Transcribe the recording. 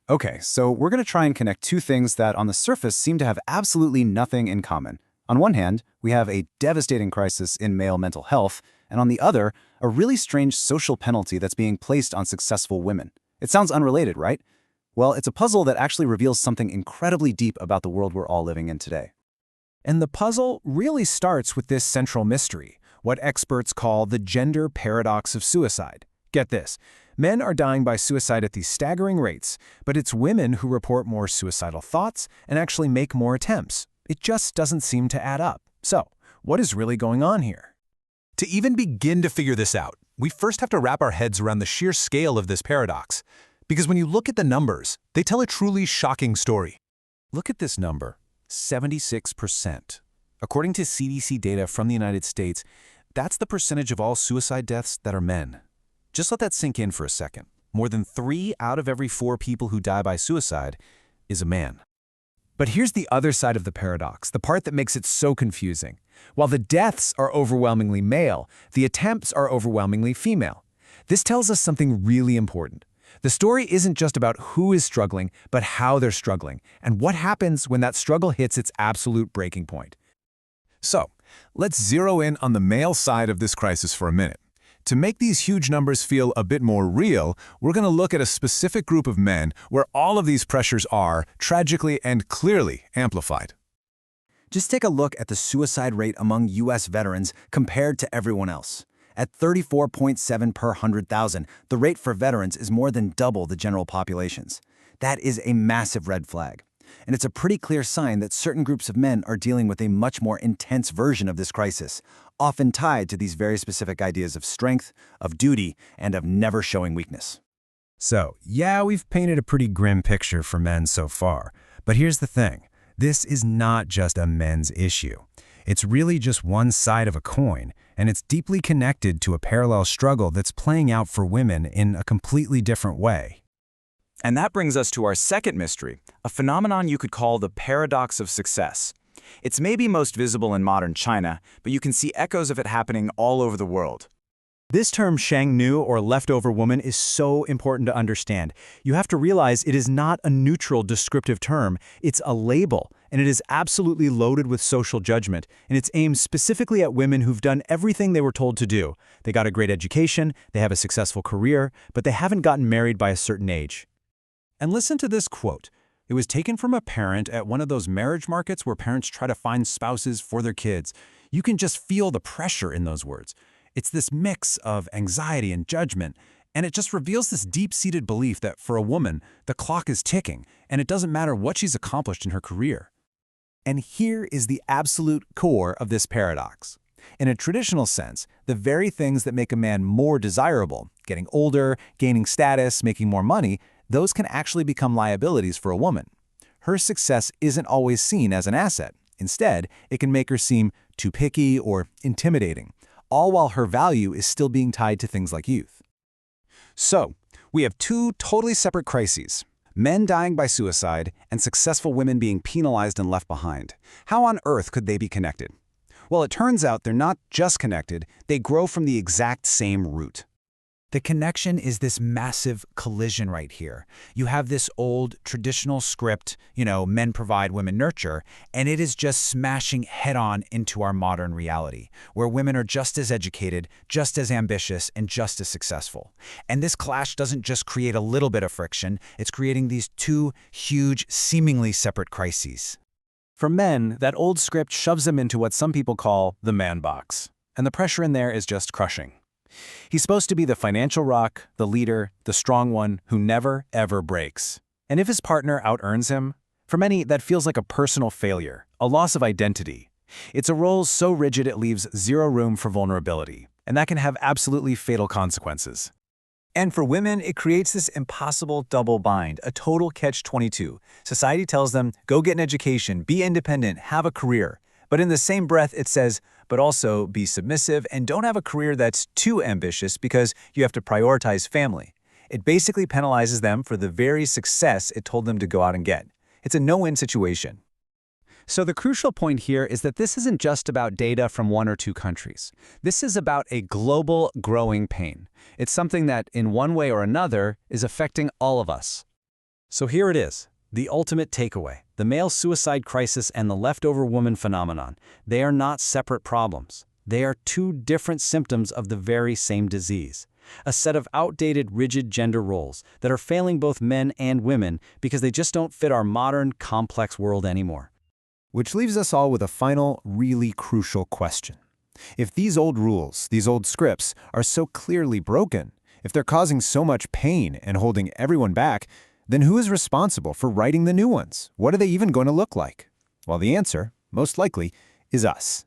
Okay, so we're going to try and connect two things that on the surface seem to have absolutely nothing in common. On one hand, we have a devastating crisis in male mental health, and on the other, a really strange social penalty that's being placed on successful women. It sounds unrelated, right? Well, it's a puzzle that actually reveals something incredibly deep about the world we're all living in today. And the puzzle really starts with this central mystery, what experts call the gender paradox of suicide. Get this, men are dying by suicide at these staggering rates, but it's women who report more suicidal thoughts and actually make more attempts. It just doesn't seem to add up. So, what is really going on here? To even begin to figure this out, we first have to wrap our heads around the sheer scale of this paradox. Because when you look at the numbers, they tell a truly shocking story. Look at this number, 76%. According to CDC data from the United States, that's the percentage of all suicide deaths that are men. Just let that sink in for a second. More than 3 out of every 4 people who die by suicide is a man. But here's the other side of the paradox, the part that makes it so confusing. While the deaths are overwhelmingly male, the attempts are overwhelmingly female. This tells us something really important. The story isn't just about who is struggling, but how they're struggling, and what happens when that struggle hits its absolute breaking point. So, let's zero in on the male side of this crisis for a minute. To make these huge numbers feel a bit more real, we're going to look at a specific group of men where all of these pressures are, tragically and clearly, amplified. Just take a look at the suicide rate among U.S. veterans compared to everyone else. At 34.7 per 100,000, the rate for veterans is more than double the general population's. That is a massive red flag. And it's a pretty clear sign that certain groups of men are dealing with a much more intense version of this crisis, often tied to these very specific ideas of strength, of duty, and of never showing weakness. So, yeah, we've painted a pretty grim picture for men so far. But here's the thing. This is not just a men's issue. It's really just one side of a coin, and it's deeply connected to a parallel struggle that's playing out for women in a completely different way. And that brings us to our second mystery, a phenomenon you could call the paradox of success. It's maybe most visible in modern China, but you can see echoes of it happening all over the world. This term Shangnu, or leftover woman, is so important to understand. You have to realize it is not a neutral descriptive term, it's a label, and it is absolutely loaded with social judgment, and it's aimed specifically at women who've done everything they were told to do. They got a great education, they have a successful career, but they haven't gotten married by a certain age. And listen to this quote. It was taken from a parent at one of those marriage markets where parents try to find spouses for their kids. You can just feel the pressure in those words. It's this mix of anxiety and judgment, and it just reveals this deep-seated belief that for a woman, the clock is ticking, and it doesn't matter what she's accomplished in her career. And here is the absolute core of this paradox. In a traditional sense, the very things that make a man more desirable, getting older, gaining status, making more money, those can actually become liabilities for a woman. Her success isn't always seen as an asset. Instead, it can make her seem too picky or intimidating, all while her value is still being tied to things like youth. So, we have two totally separate crises. Men dying by suicide and successful women being penalized and left behind. How on earth could they be connected? Well, it turns out they're not just connected, they grow from the exact same root. The connection is this massive collision right here. You have this old traditional script, men provide, women nurture, and it is just smashing head-on into our modern reality, where women are just as educated, just as ambitious, and just as successful. And this clash doesn't just create a little bit of friction, it's creating these two huge, seemingly separate crises. For men, that old script shoves them into what some people call the man box, and the pressure in there is just crushing. He's supposed to be the financial rock, the leader, the strong one who never, ever breaks. And if his partner out-earns him, for many that feels like a personal failure, a loss of identity. It's a role so rigid it leaves zero room for vulnerability, and that can have absolutely fatal consequences. And for women, it creates this impossible double bind, a total catch-22. Society tells them, go get an education, be independent, have a career. But in the same breath, it says, but also be submissive and don't have a career that's too ambitious because you have to prioritize family. It basically penalizes them for the very success it told them to go out and get. It's a no-win situation. So the crucial point here is that this isn't just about data from 1 or 2 countries. This is about a global growing pain. It's something that, in one way or another, is affecting all of us. So here it is, the ultimate takeaway. The male suicide crisis and the leftover woman phenomenon. They are not separate problems. They are two different symptoms of the very same disease. A set of outdated, rigid gender roles that are failing both men and women because they just don't fit our modern, complex world anymore. Which leaves us all with a final, really crucial question. If these old rules, these old scripts, are so clearly broken, if they're causing so much pain and holding everyone back, then who is responsible for writing the new ones? What are they even going to look like? Well, the answer, most likely, is us.